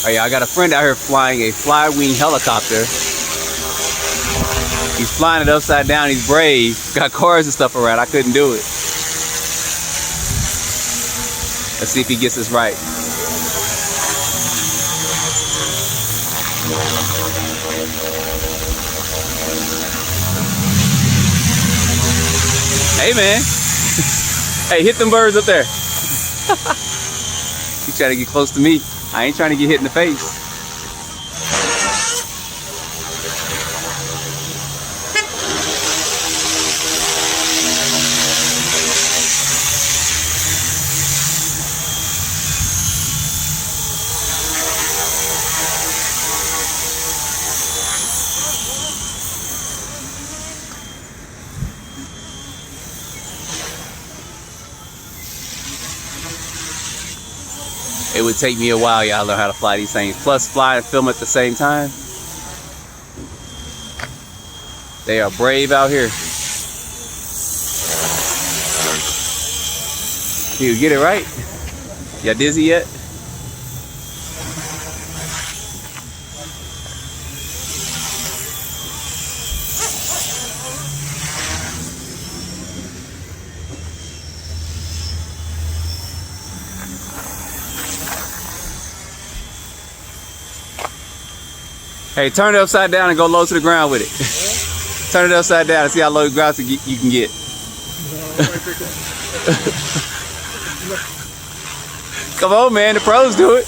Oh yeah, I got a friend out here flying a FlyWing helicopter. He's flying it upside down. He's brave. Got cars and stuff around. I couldn't do it. Let's see if he gets this right. Hey man. Hey, hit them birds up there. You trying to get close to me. I ain't trying to get hit in the face. It would take me a while, y'all, to learn how to fly these things. Plus, fly and film at the same time. They are brave out here. You get it right? Y'all dizzy yet? Hey, turn it upside down and go low to the ground with it. Turn it upside down and see how low the ground you can get. Come on, man. The pros do it.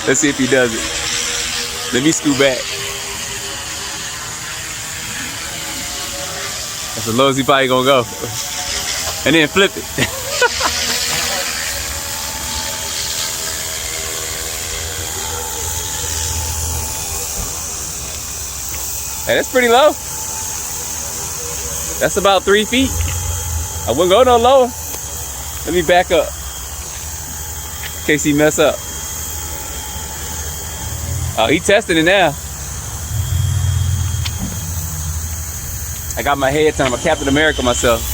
Let's see if he does it. Let me scoot back. That's as low as he probably gonna go. And then flip it. Hey, that's pretty low. That's about 3 feet. I wouldn't go no lower. Let me back up in case he mess up. Oh, he testing it now. I got my head turned. I'm a Captain America myself.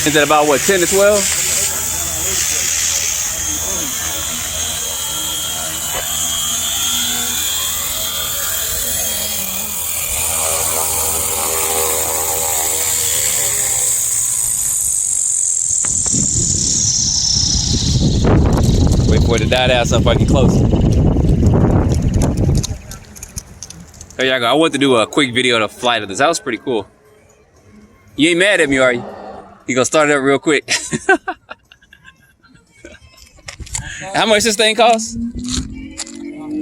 Is that about what, 10 to 12? Wait for it to die down so I can get closer. There y'all go. I want to do a quick video of the flight of this. That was pretty cool. You ain't mad at me, are you? You gonna start it up real quick. How much this thing costs?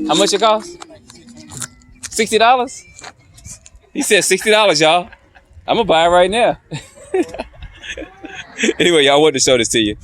How much it costs? $60? He said $60, y'all. I'm gonna buy it right now. Anyway, y'all, I wanted to show this to you.